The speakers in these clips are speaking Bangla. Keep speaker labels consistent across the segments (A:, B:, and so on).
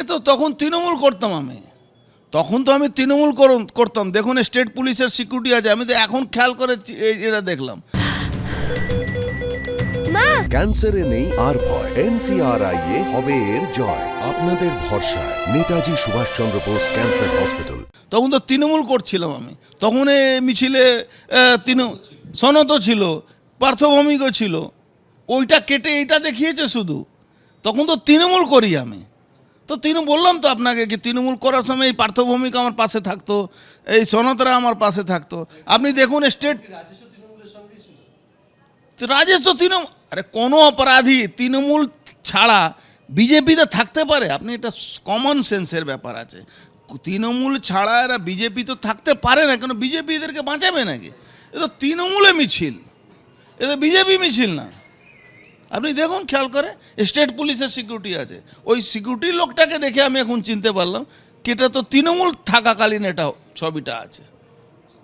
A: তো তখন তৃণমূল করতাম আমি, তখন তো আমি তৃণমূল করতাম। দেখুন স্টেট পুলিশের সিকিউরিটি আছে, আমি তো এখন খেয়াল করে এটা দেখলাম।
B: ক্যান্সারে নেই আর ভয়, NCRI হবে এর জয়। আপনাদের ভরসায় নেতাজি সুভাষচন্দ্র বোস ক্যান্সার হসপিটাল।
A: তখন তো তৃণমূল করছিলাম আমি, তখন এ মিছিলে সনত ছিল, পার্থভৌমিকও ছিল, ওইটা কেটে এইটা দেখিয়েছে শুধু। তখন তো তৃণমূল করি আমি, তো বললাম তো আপনাকে কি তৃণমূল করার সময় এই পার্থভৌমিক আমার পাশে থাকতো, এই সনতরা আমার পাশে থাকতো। আপনি দেখুন স্টেট রাজেশ তো তৃণমূল, আরে কোনো অপরাধী তৃণমূল ছাড়া বিজেপিতে থাকতে পারে? আপনি এটা কমন সেন্সের ব্যাপার আছে, তৃণমূল ছাড়া এরা বিজেপি তো থাকতে পারে না, কেন বিজেপি এদেরকে বাঁচাবে নাকি? এ তো তৃণমূলে মিছিল, এ তো বিজেপি মিছিল না। আপনি দেখুন খেয়াল করে স্টেট পুলিশের সিকিউরিটি আছে, ওই সিকিউরিটি লোকটাকে দেখে আমি এখন চিনতে পারলাম কি এটা তো তৃণমূল থাকাকালীন এটা ছবিটা আছে।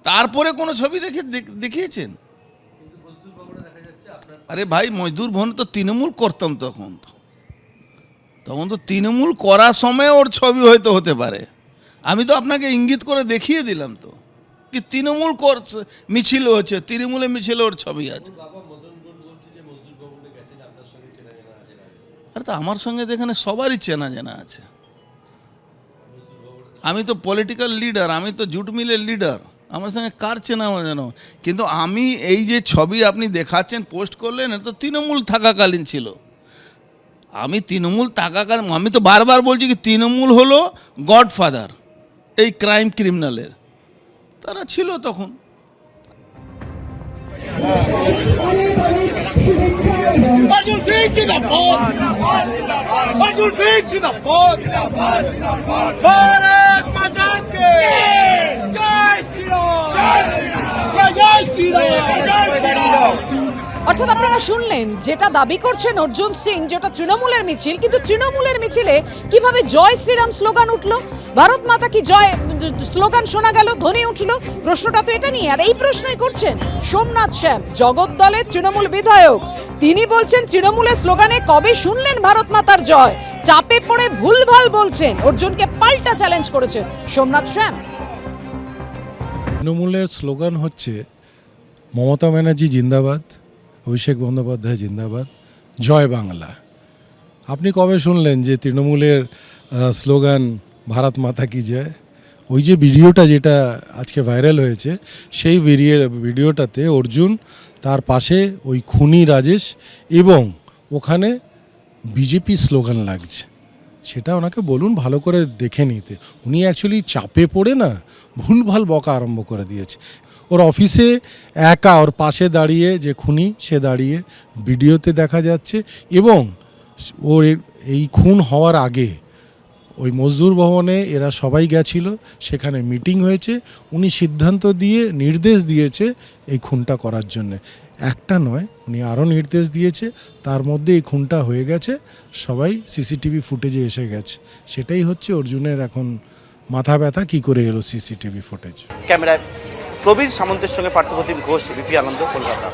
A: তারপরে কোনো ছবি দেখিয়েছেন? আরে ভাই মজদুর ভবনে তো তৃণমূল করতাম তখন তো তৃণমূল করার সময় ওর ছবি হয়তো হতে পারে। আমি তো আপনাকে ইঙ্গিত করে দেখিয়ে দিলাম তো কি তৃণমূল করছে, মিছিল হচ্ছে, তৃণমূলে মিছিলে ওর ছবি আছে। আরে তো আমার সঙ্গে এখানে সবারই চেনা জানা আছে, আমি তো পলিটিক্যাল লিডার, আমি তো জুট মিলের লিডার, আমার সঙ্গে কার চেনা জানো। কিন্তু আমি এই যে ছবি আপনি দেখাচ্ছেন পোস্ট করলেন, এটা তো তৃণমূল থাকাকালীন ছিল। আমি তৃণমূল থাকাকালীন, আমি তো বারবার বলছি কি তৃণমূল হলো গডফাদার এই ক্রাইম ক্রিমিনালের, তারা ছিল তখন।
C: অর্থাৎ আপনারা শুনলেন যেটা দাবি করছেন অর্জুন সিং, যেটা তৃণমূলের মিছিল, কিন্তু তৃণমূলের মিছিলে কিভাবে জয় শ্রীরাম স্লোগান উঠলো, ভারত মাতা কি জয় স্লোগান শোনা গেল, ধ্বনি উঠলো? প্রশ্নটা তো এটা নিয়ে, আর এই প্রশ্নই করছেন সোমনাথ শ্যাম, জগদ্দলের তৃণমূল বিধায়ক। তিনি বলছেন তৃণমূলের স্লোগানে কবে শুনলেন ভারত মাতার জয়? চাপে পড়ে ভুলভাল বলছেন, অর্জুনকে পাল্টা চ্যালেঞ্জ করেছেন সোমনাথ শ্যাম।
D: তৃণমূলের স্লোগান হচ্ছে মমতা ব্যানার্জি জিন্দাবাদ, অভিষেক বন্দ্যোপাধ্যায় জিন্দাবাদ, জয় বাংলা। আপনি কবে শুনলেন যে তৃণমূলের স্লোগান ভারত মাতা কি জয়? ওই যে ভিডিওটা যেটা আজকে ভাইরাল হয়েছে, সেই ভিডিওটাতে অর্জুন, তার পাশে ওই খুনি রাজেশ, এবং ওখানে বিজেপি স্লোগান লাগছে। সেটা ওনাকে বলুন ভালো করে দেখে নিতে। উনি অ্যাকচুয়ালি চাপে পড়ে না ভুলভাল বকা আরম্ভ করে দিয়েছে। ওর অফিসে একা, ওর পাশে দাঁড়িয়ে যে খুনি সে দাঁড়িয়ে ভিডিওতে দেখা যাচ্ছে, এবং ওর এই খুন হওয়ার আগে ওই মজদুর ভবনে এরা সবাই গেছিল, সেখানে মিটিং হয়েছে, উনি সিদ্ধান্ত দিয়ে নির্দেশ দিয়েছে এই খুনটা করার জন্যে। একটা নয়, উনি আরও নির্দেশ দিয়েছে, তার মধ্যে এই খুনটা হয়ে গেছে, সবাই সিসিটিভি ফুটেজে এসে গেছে। সেটাই হচ্ছে অর্জুনের এখন মাথা ব্যথা, কী করে এলো সিসিটিভি ফুটেজ।
E: ক্যামেরায় প্রবীর সামন্তের সঙ্গে পার্থপ্রতিম ঘোষ, এবিপি আনন্দ, কলকাতা।